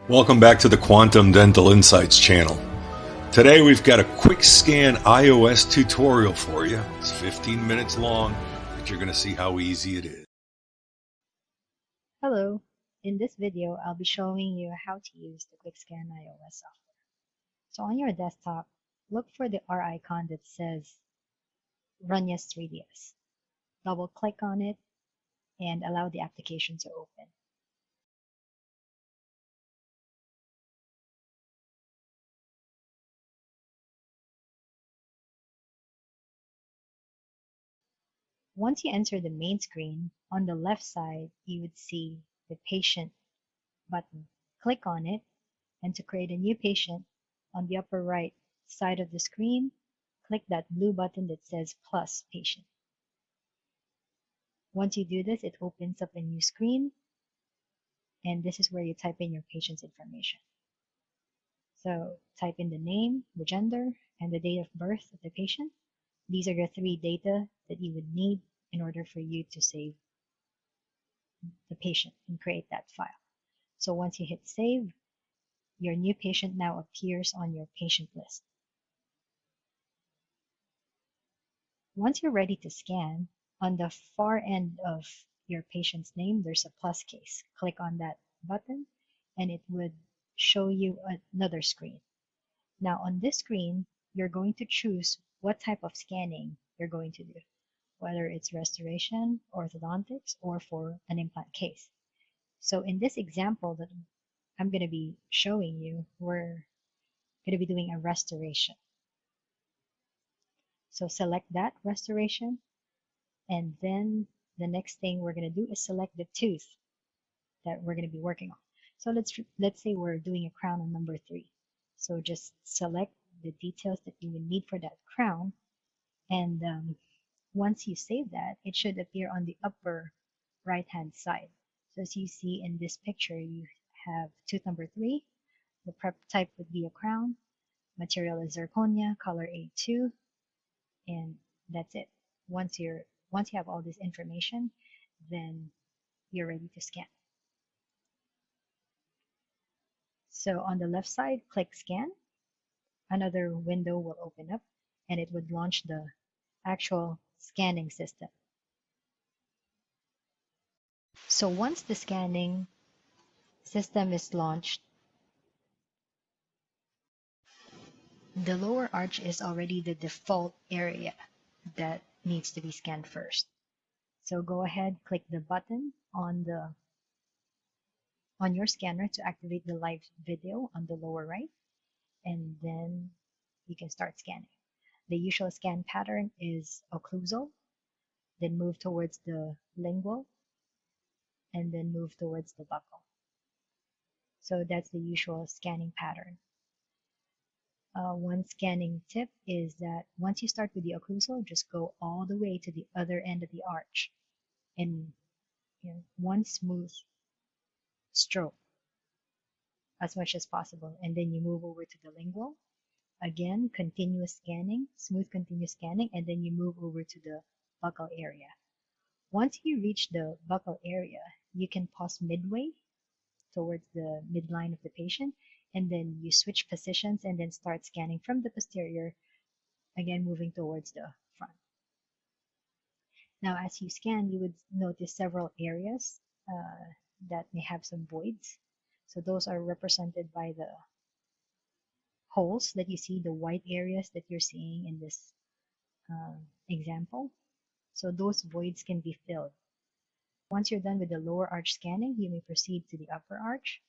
Welcome back to the Quantum Dental Insights channel. Today we've got a QuickScan iOS tutorial for you. It's 15 minutes long, but you're going to see how easy it is. Hello, in this video I'll be showing you how to use the QuickScan iOS software. So on your desktop, look for the R icon that says Run Yes 3ds. Double click on it and allow the application to open. Once you enter the main screen, on the left side you would see the patient button. Click on it, and to create a new patient, on the upper right side of the screen, click that blue button that says Plus Patient. Once you do this, it opens up a new screen, and this is where you type in your patient's information. So type in the name, the gender, and the date of birth of the patient. These are the three data that you would need in order for you to save the patient and create that file. So once you hit save, your new patient now appears on your patient list. Once you're ready to scan, on the far end of your patient's name, there's a plus case. Click on that button and it would show you another screen. Now on this screen, you're going to choose what type of scanning you're going to do, whether it's restoration, orthodontics, or for an implant case. So in this example that I'm going to be showing you, we're going to be doing a restoration. So select that restoration, and then the next thing we're going to do is select the tooth that we're going to be working on. So let's say we're doing a crown on number 3. So just select the details that you would need for that crown, and once you save that, it should appear on the upper right hand side. So as you see in this picture, you have tooth number 3. The prep type would be a crown, material is zirconia, color A2, and that's it. Once you have all this information, then you're ready to scan. So on the left side, click Scan. Another window will open up and it would launch the actual scanning system. So once the scanning system is launched, the lower arch is already the default area that needs to be scanned first. So go ahead, click the button on your scanner to activate the live video on the lower right, and then you can start scanning. The usual scan pattern is occlusal, then move towards the lingual, and then move towards the buccal. So that's the usual scanning pattern. One scanning tip is that once you start with the occlusal, just go all the way to the other end of the arch in one smooth stroke as much as possible, and then you move over to the lingual. Again, continuous scanning, smooth continuous scanning, and then you move over to the buccal area. Once you reach the buccal area, you can pause midway towards the midline of the patient, and then you switch positions and then start scanning from the posterior, again moving towards the front. Now as you scan, you would notice several areas that may have some voids. So those are represented by the holes that you see, the white areas that you're seeing in this example. So those voids can be filled. Once you're done with the lower arch scanning, you may proceed to the upper arch.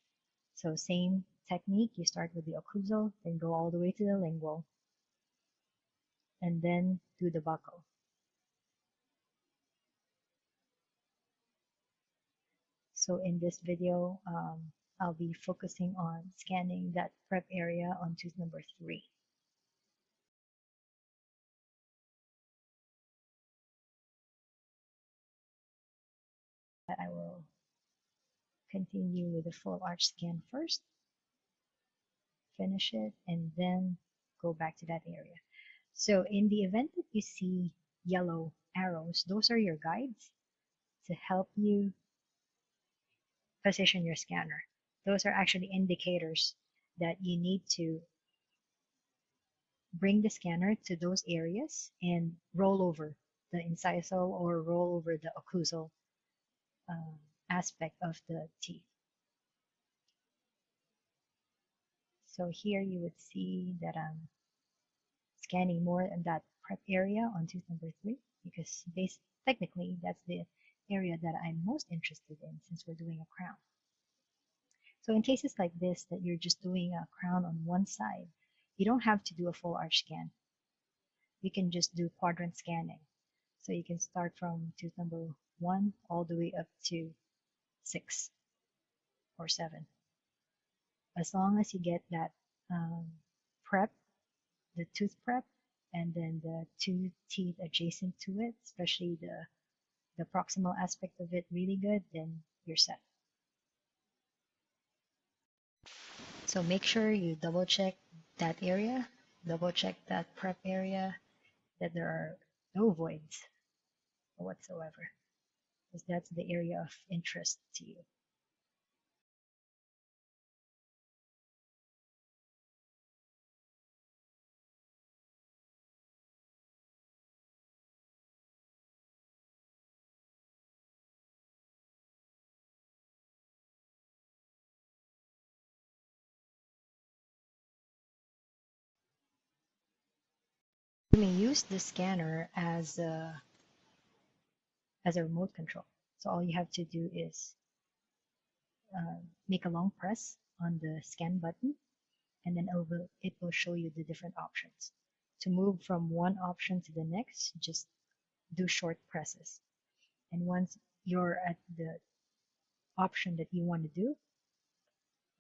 So same technique, you start with the occlusal, then go all the way to the lingual, and then do the buccal. So in this video, I'll be focusing on scanning that prep area on tooth number 3. I will continue with the full arch scan first, finish it, and then go back to that area. So in the event that you see yellow arrows, those are your guides to help you position your scanner. Those are actually indicators that you need to bring the scanner to those areas and roll over the incisal or roll over the occlusal aspect of the teeth. So here you would see that I'm scanning more in that prep area on tooth number 3 because technically that's the area that I'm most interested in since we're doing a crown. So in cases like this that you're just doing a crown on one side, you don't have to do a full arch scan. You can just do quadrant scanning. So you can start from tooth number 1 all the way up to 6 or 7. As long as you get that prep, the tooth prep, and then the 2 teeth adjacent to it, especially the proximal aspect of it really good, then you're set. So make sure you double check that area, double check that prep area, that there are no voids whatsoever, because that's the area of interest to you. You may use the scanner as a remote control. So all you have to do is make a long press on the scan button, and then it will show you the different options. To move from one option to the next, just do short presses. And once you're at the option that you want to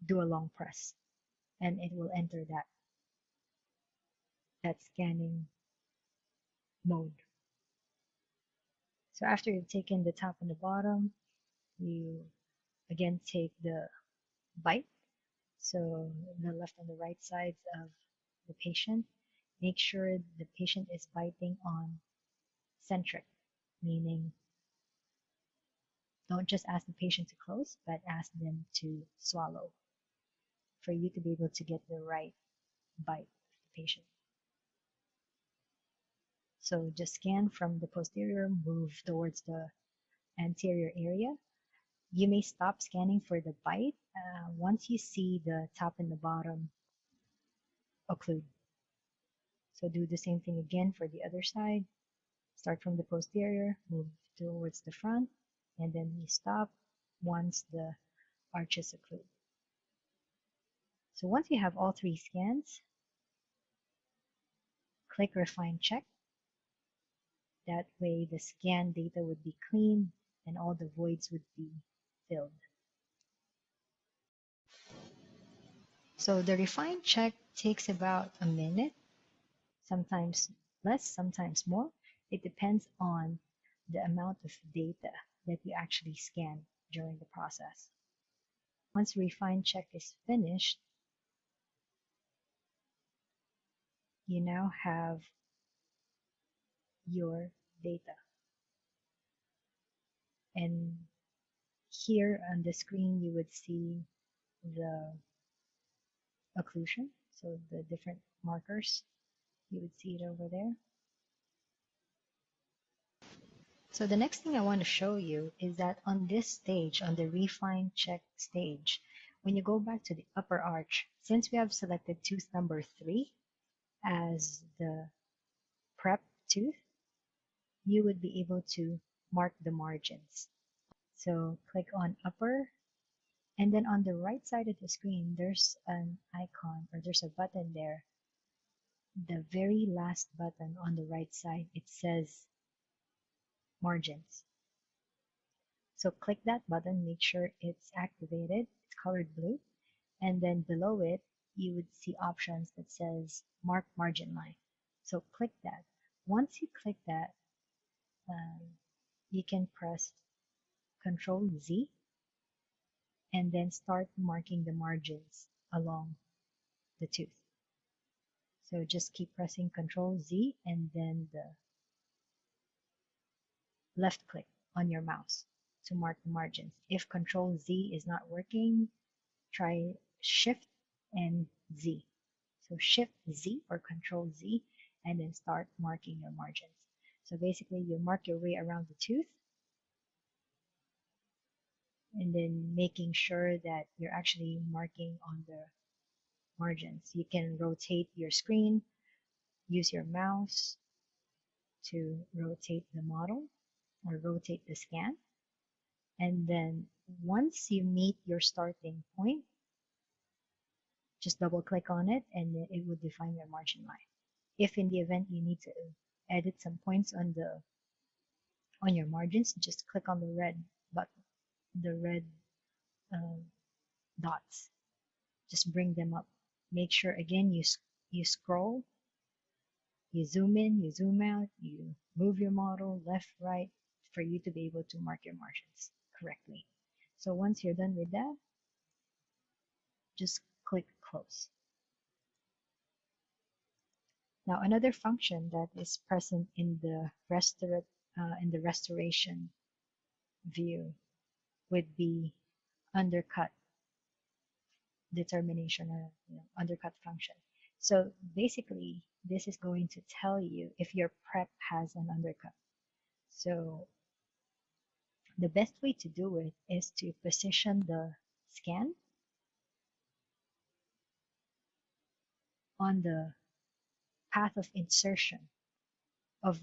do a long press, and it will enter that scanning mode. So after you've taken the top and the bottom, you again take the bite. So the left and the right sides of the patient. Make sure the patient is biting on centric, meaning don't just ask the patient to close, but ask them to swallow for you to be able to get the right bite of the patient. So just scan from the posterior, move towards the anterior area. You may stop scanning for the bite once you see the top and the bottom occlude. So do the same thing again for the other side. Start from the posterior, move towards the front, and then you stop once the arches occlude. So once you have all 3 scans, click Refine Check. That way the scan data would be clean and all the voids would be filled. So the Refine Check takes about a minute, sometimes less, sometimes more. It depends on the amount of data that you actually scan during the process. Once Refine Check is finished, you now have your data. And here on the screen, you would see the occlusion, so the different markers. You would see it over there. So the next thing I want to show you is that on this stage, on the Refine Check stage, when you go back to the upper arch, since we have selected tooth number 3 as the prep tooth, you would be able to mark the margins. So click on upper, and then on the right side of the screen, there's an icon, or there's a button there. The very last button on the right side, it says margins. So click that button, make sure it's activated, it's colored blue, and then below it, you would see options that says mark margin line. So click that. Once you click that, you can press Control Z and then start marking the margins along the tooth. So just keep pressing Control Z and then the left click on your mouse to mark the margins. If Control Z is not working, try Shift and Z. So Shift Z or Control Z, and then start marking your margins. So basically you mark your way around the tooth, and then making sure that you're actually marking on the margins. You can rotate your screen, use your mouse to rotate the model or rotate the scan. And then once you meet your starting point, just double click on it and it will define your margin line. If in the event you need to edit some points on your margins, just click on the red button, the red uh, dots. Just bring them up. Make sure again you scroll, you zoom in, you zoom out, you move your model left, right for you to be able to mark your margins correctly. So once you're done with that, just click close. Now another function that is present in the restoration view would be undercut determination or undercut function. So basically this is going to tell you if your prep has an undercut. So the best way to do it is to position the scan on the path of insertion of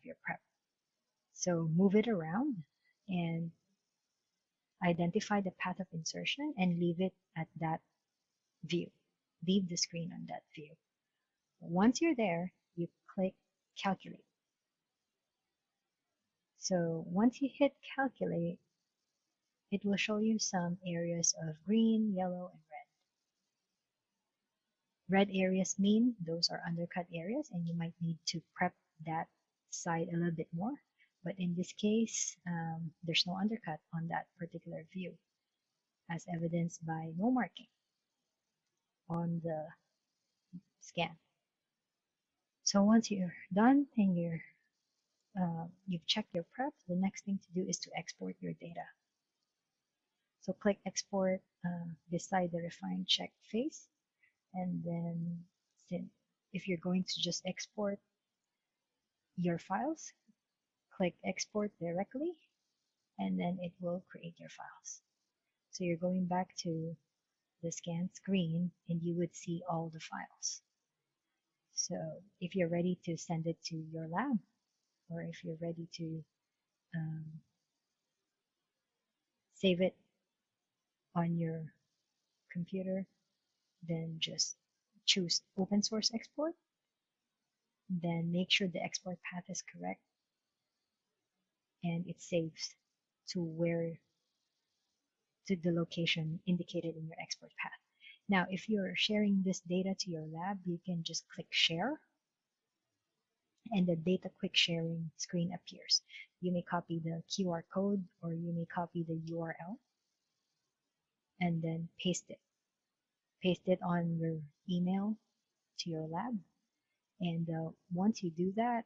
your prep. So move it around and identify the path of insertion and leave it at that view. Leave the screen on that view. Once you're there, you click calculate. So once you hit calculate, it will show you some areas of green, yellow, and red. Red areas mean those are undercut areas and you might need to prep that side a little bit more. But in this case, there's no undercut on that particular view, as evidenced by no marking on the scan. So once you're done and you've checked your prep, the next thing to do is to export your data. So click export beside the refine check face, and then if you're going to just export your files, click export directly, and then it will create your files. So you're going back to the scan screen and you would see all the files. So if you're ready to send it to your lab, or if you're ready to save it on your computer, then just choose open source export. Then make sure the export path is correct and it saves to the location indicated in your export path. Now, if you're sharing this data to your lab, you can just click share and the data quick sharing screen appears. You may copy the QR code or you may copy the URL and then paste it. Paste it on your email to your lab. And once you do that,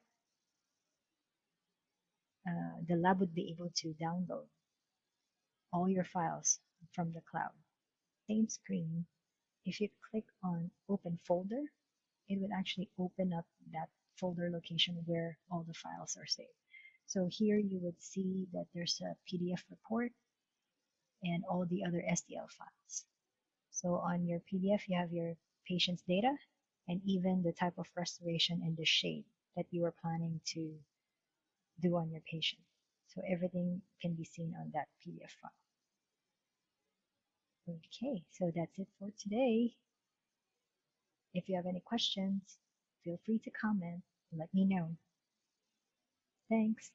the lab would be able to download all your files from the cloud. Same screen, if you click on open folder, it would actually open up that folder location where all the files are saved. So here you would see that there's a PDF report and all the other STL files. So on your PDF, you have your patient's data and even the type of restoration and the shade that you were planning to do on your patient. So everything can be seen on that PDF file. Okay, so that's it for today. If you have any questions, feel free to comment and let me know. Thanks.